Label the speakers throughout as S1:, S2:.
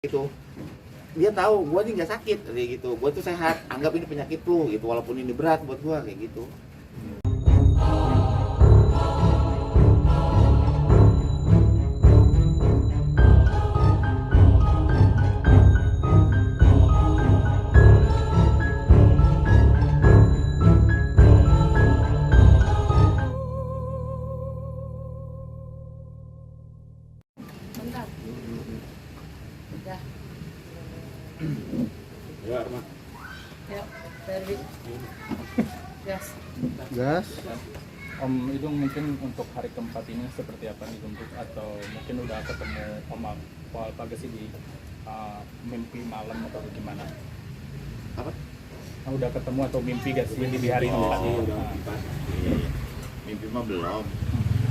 S1: gitu. Dia tahu gue nih nggak sakit kayak gitu, gue tuh sehat, anggap ini penyakit lu gitu, walaupun ini berat buat gue kayak gitu.
S2: Bentar. Udah.
S3: Ya, Arman.
S2: Yuk, dari gas.
S3: Gas.
S4: Om Idung mungkin untuk hari keempat ini seperti apa nih untuk atau mungkin udah ketemu Om Paul Pagasi di mimpi malam atau gimana?
S1: Apa?
S4: Udah ketemu atau mimpi gak sih di hari keempat ini?
S1: Mimpi mah belum.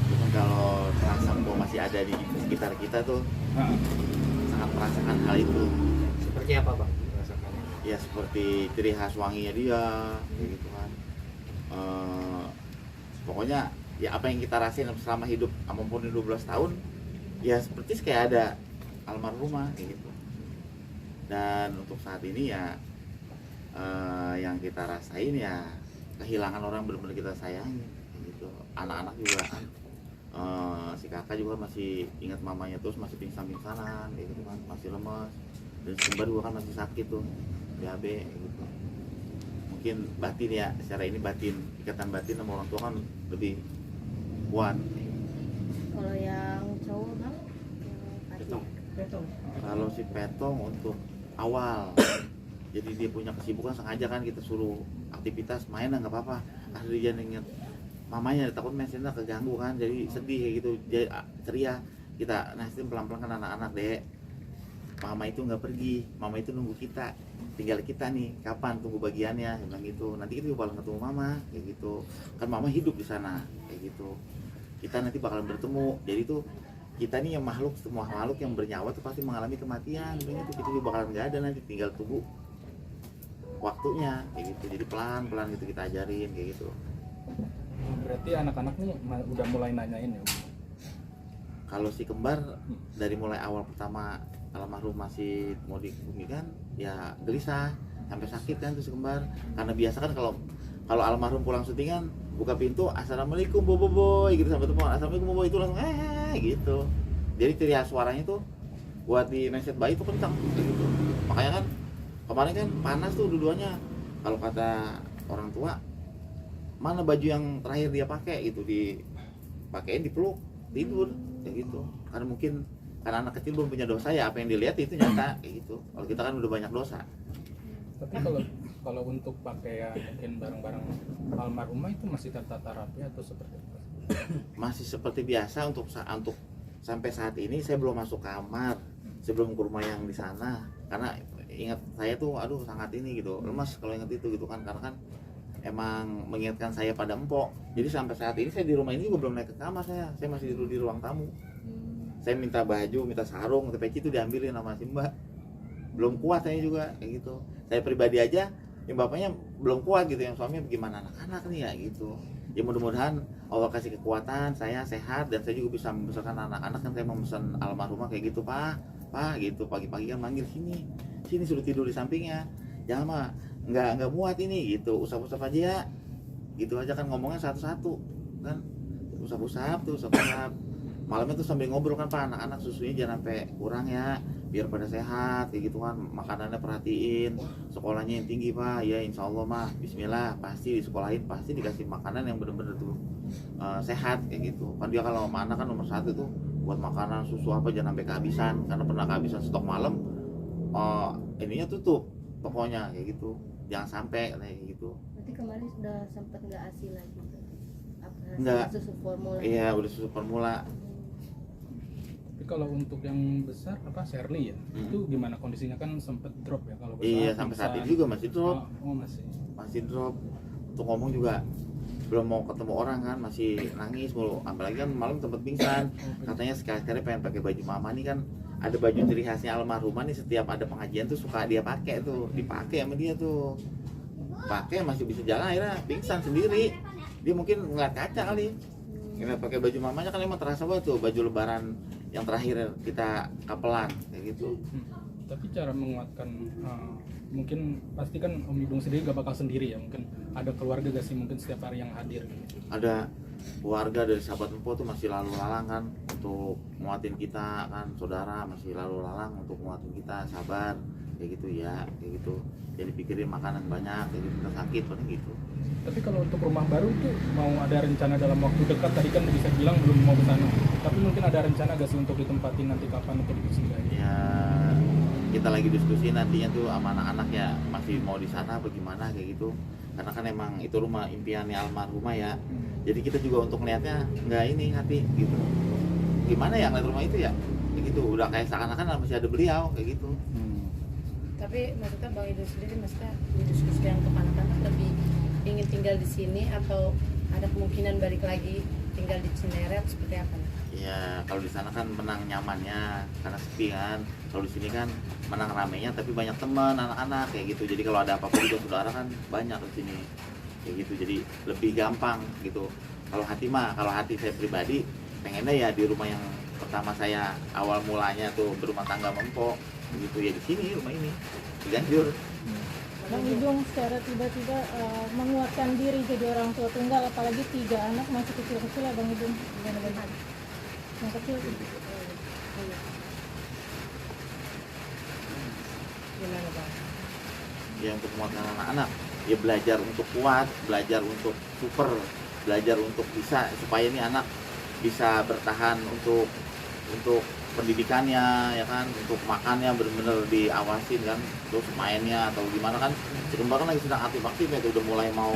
S1: Cuman kalau terasa bahwa masih ada di sekitar kita tuh, sangat merasakan hal itu.
S3: Seperti apa, Bang? Rasakannya?
S1: Ya seperti ciri khas wanginya dia kayak gitu kan. Pokoknya ya apa yang kita rasain selama hidup ampun 12 tahun ya seperti kayak ada almarhumah kayak gitu. Dan untuk saat ini ya yang kita rasain ya kehilangan orang benar-benar kita sayangi kayak gitu. Anak-anak juga kan, si kakak juga masih ingat mamanya terus, masih pingsan-pingsanan kayak gitu kan, masih lemas. Dan kembar juga kan masih sakit tuh, BAB kayak gitu. Mungkin batin ya, secara ini batin, ikatan batin sama orang tua kan lebih kuat.
S2: Kalau yang cowok bang, yang
S3: Petong.
S1: Kalau si Petong untuk awal, jadi dia punya kesibukan, sengaja kan kita suruh aktivitas main nggak apa-apa. Akhirnya dia inget mamanya, takut mesinnya keganggu kan, jadi sedih kayak gitu, jadi ceria. Kita nasihin pelan-pelan kan anak-anak, dek, mama itu nggak pergi, mama itu nunggu kita, tinggal kita nih kapan tunggu bagiannya, bilang gitu. Nanti kita bakal ketemu mama kayak gitu kan, mama hidup di sana kayak gitu, kita nanti bakalan bertemu. Jadi tuh kita nih yang makhluk, semua makhluk yang bernyawa tuh pasti mengalami kematian, begitu. Kita juga bakalan nggak ada, nanti tinggal tunggu waktunya kayak gitu. Jadi pelan-pelan gitu kita ajarin kayak gitu.
S4: Berarti anak-anak nih udah mulai nanyain ya?
S1: Kalau si kembar dari mulai awal pertama almarhum masih mau dikumikan ya gelisah sampai sakit kan tuh si kembar, karena biasa kan kalau almarhum pulang syutingan buka pintu assalamualaikum boboiboy gitu, sampai telepon assalamualaikum boboiboy, itu langsung gitu. Jadi ciri khas suaranya tuh buat di mindset bayi tuh kencang gitu. Makanya kan kemarin kan panas tuh dua-duanya. Kalau kata orang tua, mana baju yang terakhir dia pakai gitu, dipakein, dipeluk, tidur kayak gitu. Karena mungkin karena anak kecil belum punya dosa ya, apa yang dilihat itu nyata kayak gitu. Kalau kita kan udah banyak dosa.
S4: Tapi kalau untuk pakaian mungkin barang-barang almarhumah itu masih tertata rapi atau seperti apa?
S1: Masih seperti biasa untuk sampai saat ini. Saya belum masuk kamar sebelum ke rumah yang di sana, karena ingat saya tuh aduh sangat ini gitu, lemas kalau ingat itu gitu kan, karena kan emang mengingatkan saya pada empok. Jadi sampai saat ini saya di rumah ini juga belum naik ke kamar, saya masih tidur di ruang tamu. Saya minta baju, minta sarung, peci itu diambilin sama si mbak. Belum kuat saya juga kayak gitu. Saya pribadi aja, yang bapaknya belum kuat gitu, yang suaminya bagaimana anak-anak nih ya gitu. Ya mudah-mudahan Allah kasih kekuatan, saya sehat dan saya juga bisa membesarkan anak-anak. Kan saya memesan almarhumah kayak gitu, pak gitu, pagi-pagi kan manggil sini suruh tidur di sampingnya, jangan mah nggak muat ini gitu, usap-usap aja ya gitu aja kan, ngomongnya satu-satu kan, usap-usap malamnya tuh sambil ngobrol kan, pak anak-anak susunya jangan sampai kurang ya, biar pada sehat kayak gitu kan, makanannya perhatiin, sekolahnya yang tinggi pak ya, insya Allah mah bismillah pasti disekolahin, pasti dikasih makanan yang bener-bener tuh sehat kayak gitu kan. Dia kalau sama anak kan nomor satu tuh buat makanan, susu apa jangan sampai kehabisan, karena pernah kehabisan stok malam, ininya tutup tokonya kayak gitu, jangan sampai kayak gitu.
S2: Berarti kemarin sudah sempat nggak ASI lagi tuh? Apa
S1: Nggak.
S2: susu formula?
S1: Iya udah susu formula.
S4: Tapi kalau untuk yang besar apa Shirley ya, itu gimana kondisinya, kan sempet drop ya kalau
S1: Iya sampai saat ini juga masih drop.
S4: Oh masih
S1: Drop. Untuk ngomong juga belum mau ketemu orang kan, masih nangis mulu, apalagi kan malam tempat pingsan. Katanya sekali-kali pengen pakai baju mama nih kan, ada baju ciri khasnya almarhumah nih, setiap ada pengajian tuh suka dia pakai tuh, dipakai sama dia tuh, pakai masih bisa jalan, akhirnya pingsan sendiri. Dia mungkin ngeliat kaca kali, ngeliat pakai baju mamanya kan, emang terasa banget tuh baju lebaran yang terakhir kita kapelan kayak gitu.
S4: Tapi cara menguatkan mungkin pasti kan Om Idung sendiri gak bakal sendiri ya, mungkin ada keluarga gak sih mungkin setiap hari yang hadir gitu.
S1: Ada keluarga dari sahabat Empo tuh masih lalu lalang kan untuk nguatin kita kan, saudara masih lalu lalang untuk nguatin kita, sabar kayak gitu ya, kayak gitu. Jadi pikirin makanan banyak, kayak gitu, kita sakit paling gitu.
S4: Tapi kalau untuk rumah baru tuh mau ada rencana dalam waktu dekat, tadi kan bisa bilang belum mau ke sana. Tapi mungkin ada rencana gak sih untuk ditempatin nanti kapan untuk disinggah?
S1: Ya kita lagi diskusi nantinya tuh sama anak-anak ya, masih mau di sana apa gimana kayak gitu. Karena kan emang itu rumah impiannya almarhumah ya. Jadi kita juga untuk melihatnya nggak ini hati gitu. Gimana ya ngeliat rumah itu ya? Kayak gitu, udah kayak seakan-akan masih ada beliau kayak gitu.
S2: Tapi maksudnya Bang Idung sendiri maksudnya didiskusikan untuk anak-anak lebih ingin tinggal di sini atau ada kemungkinan balik lagi tinggal di Cinere atau seperti apa?
S1: Ya kalau di sana kan menang nyamannya karena sepi kan. Kalau di sini kan menang ramenya tapi banyak teman anak-anak kayak gitu. Jadi kalau ada apa-apa juga saudara kan banyak di sini kayak gitu. Jadi lebih gampang gitu. Kalau hati saya pribadi pengennya ya di rumah yang pertama saya awal mulanya tuh berumah tangga Mempo gitu ya, di sini rumah ini di Ganjur.
S5: Bang Idung secara tiba-tiba menguatkan diri jadi orang tua tunggal, apalagi 3 anak masih kecil-kecil ya Bang Idung. Benar-benar yang kecil gitu.
S2: Gimana Bang?
S1: Ya untuk menguatkan anak-anak ya belajar untuk kuat, belajar untuk super, belajar untuk bisa supaya ini anak bisa bertahan untuk pendidikannya ya kan, untuk makannya benar-benar diawasin kan, terus mainnya atau gimana kan. Si kembar kan lagi sedang aktif-aktifnya tuh, udah mulai mau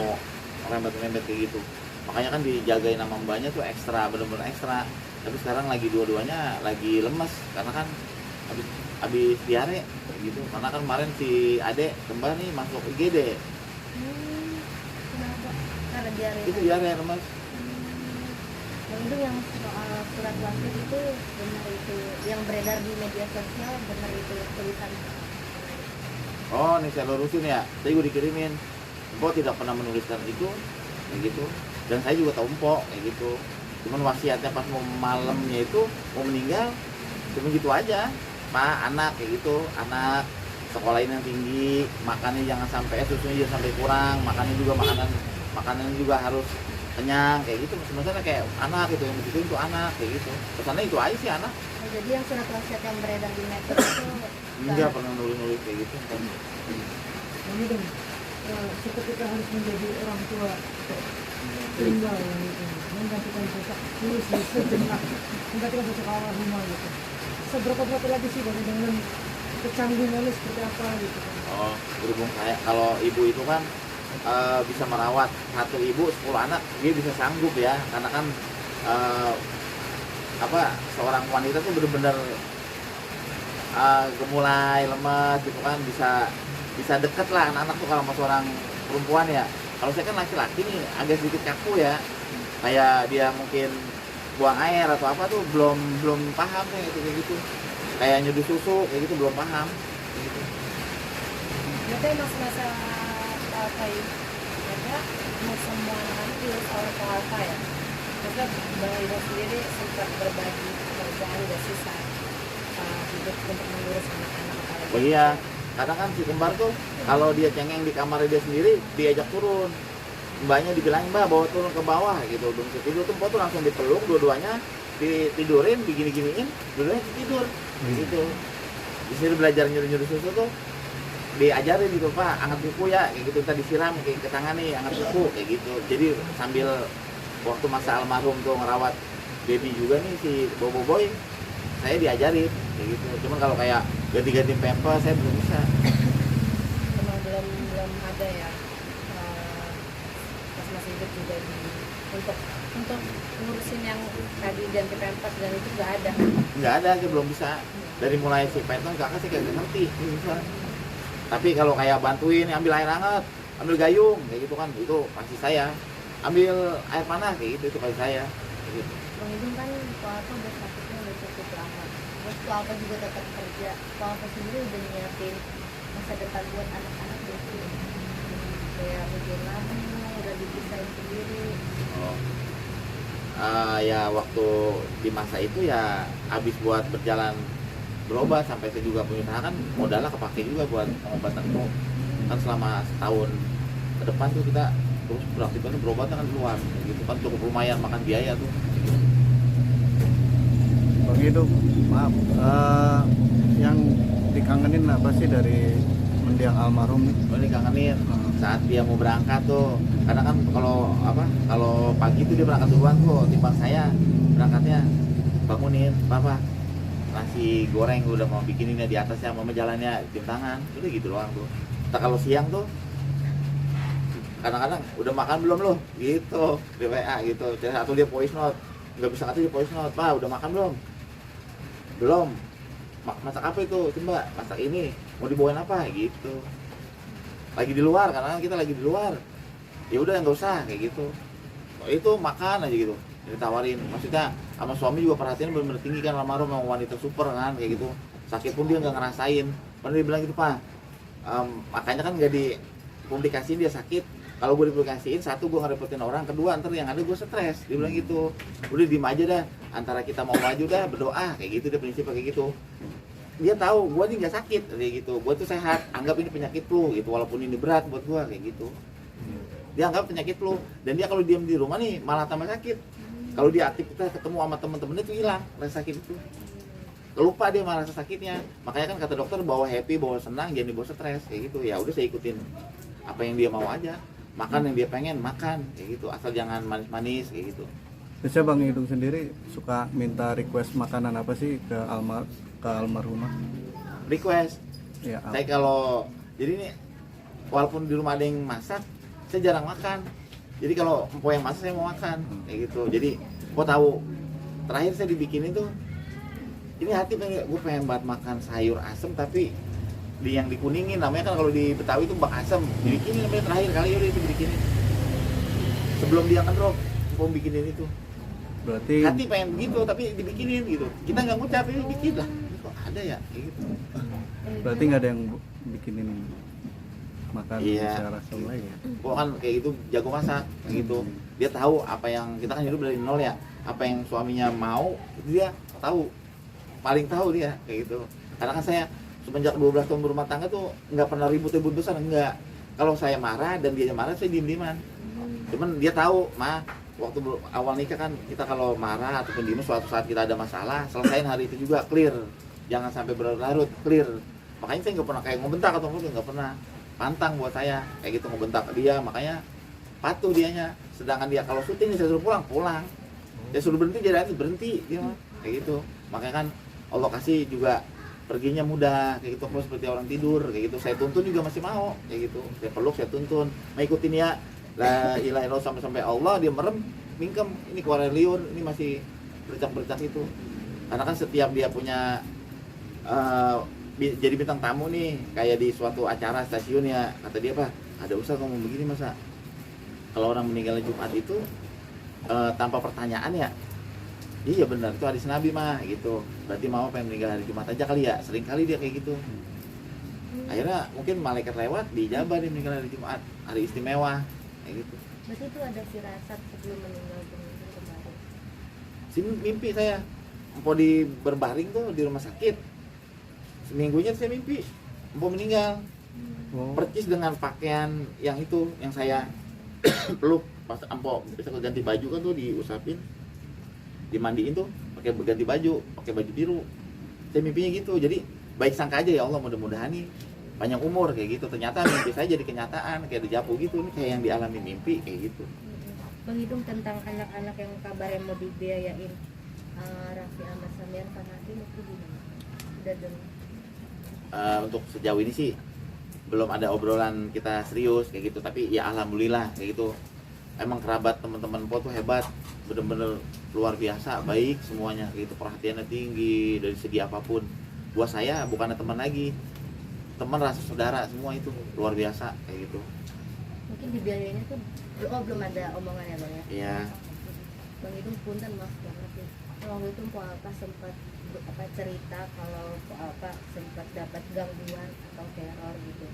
S1: rembet-rembet kayak gitu, makanya kan dijagain sama mbaknya tuh ekstra, benar-benar ekstra. Tapi sekarang lagi dua-duanya lagi lemes karena kan habis diare kayak gitu, karena kan kemarin si adek kembar nih masuk IGD.
S2: Kenapa? Karena diare.
S1: Itu diare lemes.
S2: Bang Idung yang soal surat wasiat itu benar itu yang beredar di media sosial, benar itu tulisan?
S1: Oh nih saya lurusin ya, tadi gue dikirimin. Empo tidak pernah menuliskan itu kayak gitu, dan saya juga tahu Empo kayak gitu. Cuman wasiatnya pas mau malamnya itu mau meninggal cuma gitu aja, Pak, anak kayak gitu, anak sekolahin yang tinggi, makannya jangan sampai susunya jangan sampai kurang, makanan juga harus kenyang kayak gitu. Sebenarnya kayak anak itu yang begitu itu anak kayak gitu, pesannya itu aja sih anak.
S2: Oh, jadi yang surat wasiat yang beredar di medsos itu
S1: Enggak pernah nulis kayak gitu.
S6: Bang Idung, seketika harus menjadi orang tua tunggal gitu, menggantikan sosok tulis sejenak, menggantikan sosok almarhumah gitu. Seberapa berat lagi sih Bang Idung dan kecanggungannya seperti apa gitu?
S1: Oh, berhubung saya kalau ibu itu kan bisa merawat satu ibu 10 anak, dia bisa sanggup ya, karena kan seorang wanita tuh benar-benar gemulai, lemas gitu kan, bisa deket lah anak-anak tuh kalau sama seorang perempuan ya. Kalau saya kan laki-laki nih agak sedikit kaku ya, kayak dia mungkin buang air atau apa tuh belum paham kayak gitu, kayak nyuduh susu kayak gitu belum paham kayak gitu.
S2: Berarti masa-masa alfa itu ada mau semua anak-anak di alfa alfa ya. Maksudnya Bang Idung sendiri sempat berbagi pekerjaan gak sih saat hidup untuk mengurus anak-anak apalagi?
S1: Oh iya, karena kan si kembar tuh kalau dia cengeng di kamar dia sendiri diajak turun, mbaknya dibilangin mbak bawa turun ke bawah gitu, belum tidur tuh tuh langsung dipeluk dua-duanya, ditidurin, digini-giniin, dua-duanya tidur gitu. Di sini belajar nyuruh-nyuruh susu tuh diajarin gitu, Pak, angkat kuku ya kayak gitu, kita disiram kayak ke tangan nih, angkat kuku kayak gitu. Jadi sambil waktu masa almarhum tuh ngerawat baby juga nih si Bobo Boy, saya diajarin kayak gitu. Cuman kalau kayak ganti-ganti pampers saya belum bisa.
S2: Memang belum ada ya pas masih hidup juga untuk ngurusin yang tadi ganti pampers dan itu nggak ada
S1: Saya belum bisa. Dari mulai si pampers kakak saya kayak ngerti belum bisa. Tapi kalau kayak bantuin ambil air hangat, ambil gayung kayak gitu kan, itu pasti saya. Ambil air panas kayak gitu, itu pasti saya kayak gitu.
S2: Bang Idung kan Alfa udah sakitnya udah cukup lama, terus Alfa juga tetap kerja, Alfa sendiri udah nyiapin masa depan buat anak-anak gitu, kayak mungkin lama udah dipisahin sendiri.
S1: Ya waktu di masa itu ya habis buat berjalan berobat. Sampai saya juga punya usaha kan modalnya kepake juga buat pengobatan tuh kan selama setahun ke depan tuh kita terus beraktivitas berobat kan di luar gitu kan, cukup lumayan makan biaya tuh.
S3: Bang Idung, maaf, yang dikangenin apa sih dari mendiang almarhum nih?
S1: Oh, ini kangenin saat dia mau berangkat tuh, karena kan kalau pagi tuh dia berangkat duluan tuh timbang saya berangkatnya, bangunin papa nasi goreng udah mau bikinin di atasnya, mama jalannya cium tangan, udah gitu doang tuh. Nah, kalau siang tuh kadang-kadang udah makan belum lo gitu di WA gitu, atau dia voice note, nggak bisa kata dia voice note, pak udah makan belum masak apa itu, coba masak ini, mau dibawain apa gitu, lagi di luar karena kita lagi di luar, ya udah nggak usah kayak gitu, itu makan aja gitu ditawarin. Maksudnya sama suami juga perhatian benar-benar tinggi kan, almarhum memang wanita super kan kayak gitu, sakit pun dia nggak ngerasain. Pernah dia bilang gitu, pak makanya kan nggak dipublikasiin dia sakit, kalau gue dipublikasiin satu gue ngerepotin orang, kedua ntar yang ada gue stres, dia bilang gitu. Udah diem aja dah, antara kita mau maju dah berdoa kayak gitu, dia prinsipnya kayak gitu. Dia tahu gue ini nggak sakit kayak gitu, gue tuh sehat, anggap ini penyakit flu gitu, walaupun ini berat buat gue kayak gitu. Dia anggap penyakit flu, dan dia kalau diam di rumah nih malah tambah sakit. Kalau dia aktivitas ketemu sama temen-temennya tuh hilang rasa sakit itu, lupa dia malah rasa sakitnya. Makanya kan kata dokter bawa happy, bawa senang, jangan dibawa stres kayak gitu. Ya udah saya ikutin apa yang dia mau aja, makan yang dia pengen makan kayak gitu, asal jangan manis-manis kayak gitu.
S3: Biasanya Bang Idung sendiri suka minta request makanan apa sih ke almarhumah?
S1: Request
S3: Ya,
S1: saya kalau jadi ini walaupun di rumah ada yang masak, saya jarang makan. Jadi kalau empo yang masak saya mau makan kayak gitu. Jadi gua tahu terakhir saya dibikinin tuh, ini hati pengen, gue pengen banget makan sayur asem tapi yang dikuningin, namanya kan kalau di Betawi itu bak asem, dibikinin namanya terakhir kali udah itu dibikinin sebelum dia ngedrop, empo bikinin itu.
S3: berarti
S1: Hati pengen gitu tapi dibikinin gitu, kita nggak ngucap ini bikin lah, ini kok ada ya kayak gitu.
S3: berarti nggak ada yang bikinin makan
S1: Iya.
S3: secara langsung lagi ya?
S1: Gua kan kayak gitu jago masak kayak gitu. Dia tahu apa yang kita kan hidup dari nol ya. Apa yang suaminya mau itu dia tahu. Paling tahu dia kayak gitu. Karena kan saya semenjak 12 tahun berumah tangga tuh nggak pernah ribut-ribut besar, enggak. Kalau saya marah dan dia marah saya diem-dieman. Cuman dia tahu, mah waktu awal nikah kan kita kalau marah ataupun diem suatu saat kita ada masalah, selesain hari itu juga clear. Jangan sampai berlarut, clear. Makanya saya nggak pernah kayak ngobentak atau nggak pernah. Pantang buat saya kayak gitu ngebentak dia, makanya patuh dianya. Sedangkan dia kalau syuting saya suruh pulang, saya suruh berhenti jadi berhenti dia mah kayak gitu. Makanya kan Allah kasih juga perginya mudah kayak gitu, seperti orang tidur kayak gitu. Saya tuntun juga masih mau kayak gitu, saya peluk, saya tuntun, mau ikutin ya la ilaha illallah sampai Allah, dia merem mingkem, ini keluar liur, ini masih bercak itu. Karena kan setiap dia punya jadi bintang tamu nih, kayak di suatu acara stasiun ya, kata dia, Pak, ada ustaz ngomong begini, masa kalau orang meninggal Jumat itu tanpa pertanyaan ya? Iya benar, itu hadis Nabi mah gitu. Berarti mama pengen meninggal hari Jumat aja kali ya, sering kali dia kayak gitu. Akhirnya mungkin malaikat lewat, dijabah dia meninggal hari Jumat, hari istimewa kayak gitu.
S2: Berarti itu ada firasat sebelum meninggal kemarin.
S1: Sini mimpi saya, empok di berbaring tuh di rumah sakit. Seminggunya saya mimpi empok meninggal, percis dengan pakaian yang itu yang saya peluk. Pas empok bisa ganti baju kan tuh diusapin, dimandiin tuh pakai ganti baju, pakai baju biru. Saya mimpinya gitu. Jadi baik sangka aja, ya Allah mudah-mudahan nih panjang umur kayak gitu. Ternyata mimpi saya jadi kenyataan, kayak dejavu gitu. Ini kayak yang dialami mimpi kayak gitu.
S2: Bang Idung, tentang anak-anak yang kabarnya mau dibiayain Raffi sama Samir Fanatin itu gimana? Udah dengar?
S1: Untuk sejauh ini sih belum ada obrolan kita serius kayak gitu, tapi ya alhamdulillah kayak gitu. Emang kerabat teman-teman Po tuh hebat, bener-bener luar biasa, baik semuanya kayak gitu, perhatiannya tinggi dari segi apapun. Buat saya bukannya teman lagi, teman, rasa saudara, semua itu luar biasa kayak gitu.
S2: Mungkin dibiayainya tuh belum ada omongannya Bang ya?
S1: Iya.
S2: Bang Idung punten maaf banget nih. Waktu itu Po Alpa sempat cerita kalau Po Alpa sempat dapat gangguan atau teror gitu.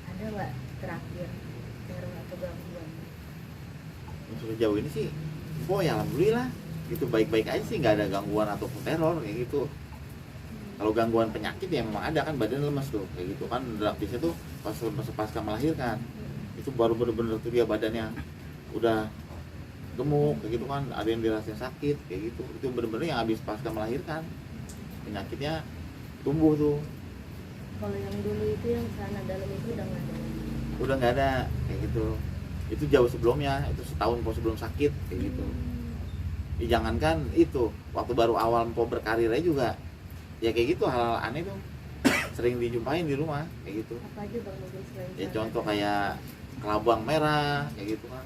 S2: Ada nggak terakhir teror atau gangguan?
S1: Untuk sejauh ini sih Po ya alhamdulillah gitu, baik-baik aja sih, nggak ada gangguan ataupun teror kayak gitu. Kalau gangguan penyakit ya memang ada kan, badan lemas tuh kayak gitu kan, drastisnya tuh pas pasca melahirkan itu baru bener-bener tuh dia badannya udah gemuk kayak gitu kan, ada yang dirasain sakit kayak gitu, itu bener-bener yang habis pasca melahirkan penyakitnya tumbuh tuh.
S2: Kalau yang dulu itu yang celana dalam itu
S1: Udah nggak ada kayak gitu, itu jauh sebelumnya, itu setahun sebelum sakit kayak gitu. Jangankan itu, waktu baru awal mau berkarir aja juga ya kayak gitu, hal aneh tuh sering dijumpain di rumah kayak gitu.
S2: Apa aja bang mungkin selain
S1: Ya contoh kayak kelabang merah kayak gitu kan,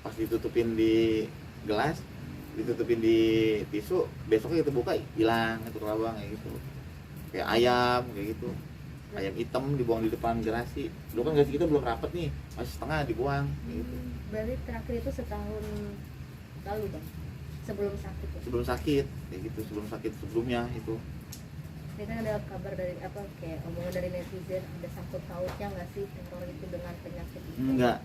S1: pas ditutupin di gelas, ditutupin di tisu, besoknya kita buka hilang itu kelabang kayak gitu. Kayak ayam kayak gitu, ayam hitam dibuang di depan gerasi. Dulu kan gerasi kita belum rapet nih, masih setengah dibuang kayak gitu.
S2: Berarti terakhir itu setahun lalu bang, sebelum sakit ya?
S1: Sebelum sakit kayak gitu, sebelum sakit sebelumnya itu.
S2: Ini kan ada kabar dari apa, kayak omongan dari netizen, ada sangkut pautnya nggak sih teror itu dengan penyakit itu?
S1: Enggak,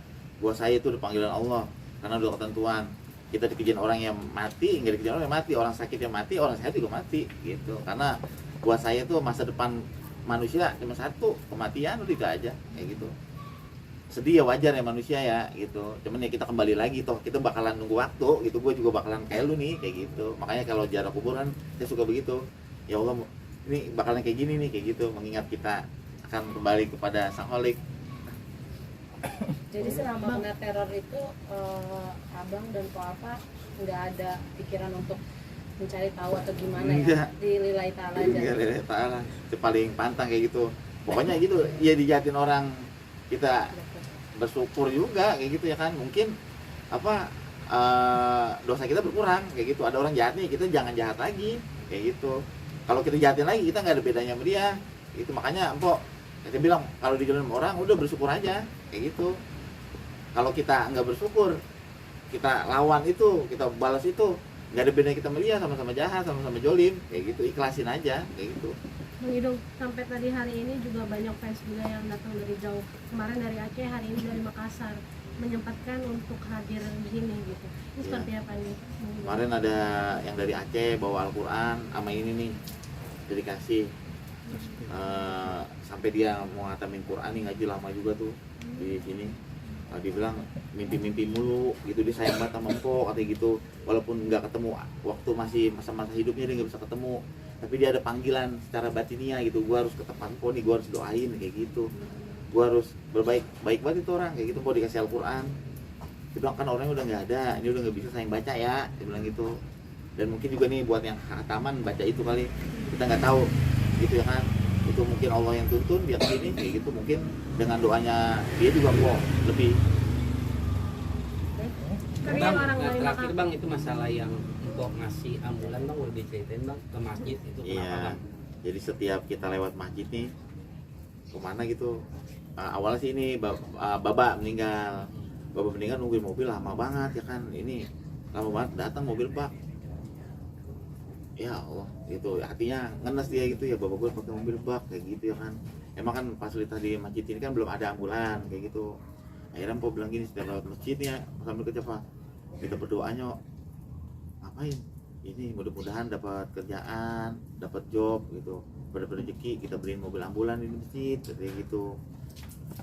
S1: buat saya itu udah panggilan Allah, karena udah ketentuan. Kita dikejar orang yang mati, nggak dikejar orang yang mati, orang sakit yang mati, orang sehat juga mati gitu. Karena buat saya tuh masa depan manusia cuma satu, kematian udah itu aja kayak gitu. Sedih ya, wajar ya manusia ya gitu. Cuman ya kita kembali lagi toh, kita bakalan nunggu waktu gitu. Gue juga bakalan kayak lu nih kayak gitu. Makanya kalau jarak kuburan saya suka begitu. Ya Allah, ini bakalan kayak gini nih kayak gitu, mengingat kita akan kembali kepada Sang Holik.
S2: Jadi selama kena teror itu abang dan Ko Alfa nggak ada pikiran untuk mencari tahu atau gimana
S1: Enggak.
S2: ya, di lillahi ta'ala aja?
S1: Enggak, lillahi ta'ala. Itu paling pantang kayak gitu. Pokoknya gitu, ya dijahatin orang kita bersyukur juga kayak gitu ya kan. Mungkin apa dosa kita berkurang kayak gitu. Ada orang jahat nih, kita jangan jahat lagi kayak gitu. Kalau kita jahatin lagi, kita nggak ada bedanya sama dia. Itu makanya empok saya bilang kalau di jalan orang udah bersyukur aja kayak gitu. Kalau kita nggak bersyukur, kita lawan itu, kita balas itu, nggak ada bedanya kita sama dia, sama-sama jahat, sama-sama jolim kayak gitu. Ikhlasin aja kayak gitu.
S5: Bang Idung, sampai tadi hari ini juga banyak fans juga yang datang dari jauh. Kemarin dari Aceh, hari ini dari Makassar, menyempatkan untuk hadir di sini gitu. Ini seperti apa nih?
S1: Kemarin ada yang dari Aceh bawa Al-Quran sama ini nih, dedikasi. Sampai dia mau ngatamin Quran nih, ngaji lama juga tuh di sini. Dia bilang mimpi-mimpi mulu gitu, dia sayang banget sama Mpok katanya gitu. Walaupun nggak ketemu waktu masih masa-masa hidupnya, dia nggak bisa ketemu, tapi dia ada panggilan secara batiniah gitu. Gua harus ke tempat Mpok nih, gua harus doain kayak gitu, gua harus baik banget itu orang kayak gitu. Mpok dikasih Al-Quran, dia bilang kan orangnya udah nggak ada, ini udah nggak bisa sayang baca ya, dia bilang gitu. Dan mungkin juga nih buat yang khataman baca itu kali, kita nggak tahu gitu ya kan. Itu mungkin Allah yang tuntun dia kesini kayak gitu, mungkin dengan doanya dia juga kok lebih.
S7: Bang, terakhir bang, itu masalah yang untuk ngasih ambulan bang, boleh diceritain bang ke masjid itu kenapa
S1: Iya,
S7: bang?
S1: jadi setiap kita lewat masjid nih kemana gitu, awalnya sih ini Baba meninggal. Baba meninggal nungguin mobil lama banget ya kan, ini lama banget datang mobil Pak. Ya Allah, gitu hatinya ngenes dia gitu ya, bapak gue pakai mobil bak kayak gitu ya kan. Emang kan fasilitas di masjid ini kan belum ada ambulan kayak gitu. Akhirnya Mpok bilang gini, setiap lewat masjid ya sambil kerja Pak, kita berdoanya ngapain? Ini mudah-mudahan dapat kerjaan, dapat job gitu, dapat rezeki, kita beliin mobil ambulan di masjid kayak gitu.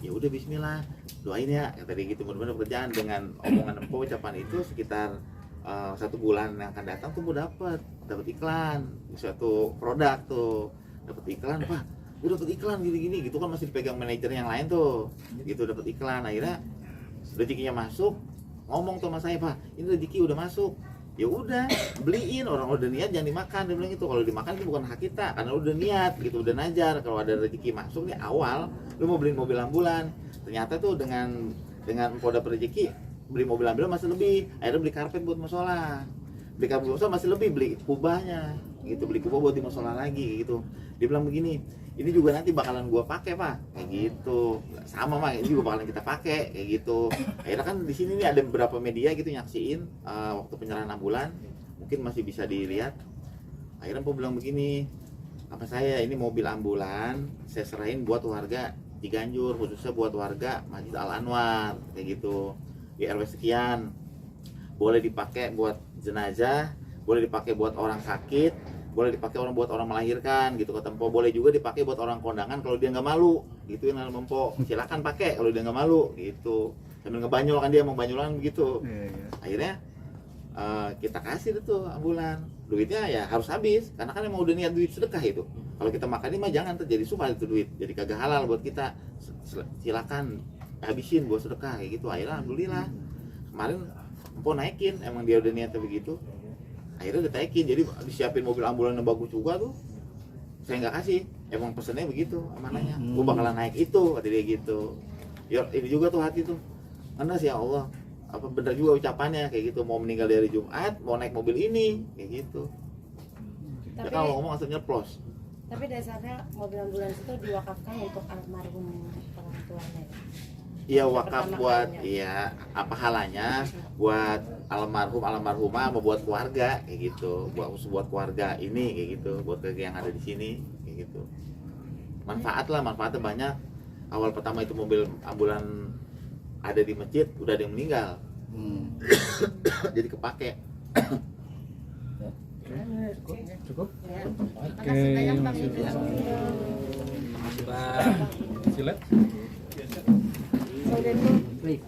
S1: Ya udah Bismillah, doain ya kata dia gitu, mudah-mudahan kerjaan. Dengan omongan Mpok, ucapan itu sekitar 1 bulan yang akan datang tuh dapat iklan suatu produk tuh, dapat iklan. Pak, gue dapat iklan gini-gini gitu kan, masih dipegang manajer yang lain tuh gitu, dapat iklan. Akhirnya rezekinya masuk, ngomong tuh sama saya, Pak ini rezeki udah masuk, ya udah beliin, orang udah niat jangan dimakan, dia bilang gitu. Kalau dimakan itu bukan hak kita, karena udah niat gitu, udah najar. Kalau ada rezeki masuk nih awal lu mau beliin mobil ambulan, ternyata tuh dengan Mpok dapat rezeki, beli mobil ambulan masih lebih. Akhirnya beli karpet buat musola, beli karpet buat musola masih lebih, beli kubahnya gitu, beli kubah buat di musola lagi gitu. Dia bilang begini, ini juga nanti bakalan gua pakai Pak kayak gitu. Sama Mak, ini juga bakalan kita pakai kayak gitu. Akhirnya kan di sini nih ada beberapa media gitu nyaksiin waktu penyerahan ambulan, mungkin masih bisa dilihat. Akhirnya Mpok bilang begini, apa saya ini mobil ambulan saya serahin buat warga Ciganjur, khususnya buat warga Masjid Al Anwar kayak gitu, di RW sekian. Boleh dipakai buat jenazah, boleh dipakai buat orang sakit, boleh dipakai orang buat orang melahirkan gitu kata Empo, boleh juga dipakai buat orang kondangan kalau dia nggak malu gitu yang Empo, silakan pakai kalau dia nggak malu gitu, sambil ngebanyol kan dia mau banyolan begitu. Akhirnya kita kasih tuh ambulan, duitnya ya harus habis karena kan emang udah niat duit sedekah itu. Kalau kita makan ini mah jangan terjadi subhat itu duit, jadi kagak halal buat kita. Silakan habisin buat sedekah kayak gitu. Akhirnya alhamdulillah kemarin Empo naikin, emang dia udah niatnya begitu. Akhirnya ditaikin, jadi disiapin mobil ambulan yang bagus juga tuh. Saya nggak kasih, emang pesennya begitu amanahnya. Gue bakalan naik itu, kata dia gitu. Ya ini juga tuh hati tuh, karena sih ya Allah, apa bener juga ucapannya kayak gitu, mau meninggal dari Jumat, mau naik mobil ini, kayak gitu. Ya
S2: Tapi
S1: kalau ngomong asal nyeplos.
S2: tapi dasarnya mobil ambulans itu diwakafkan untuk almarhum orang tuanya.
S1: Iya wakaf
S2: Pertama
S1: buat,
S2: kalinya.
S1: iya apa halanya buat almarhum almarhumah sama buat keluarga kayak gitu, buat keluarga ini kayak gitu, buat keluarga yang ada di sini kayak gitu. Manfaatnya banyak. Awal pertama itu mobil ambulan ada di masjid, udah ada yang meninggal, jadi kepake.
S4: Cukup?
S2: Ya.
S5: Makasih banyak Bang Ibu.
S7: Bang.
S4: Silet.
S2: So, then,
S7: Baik.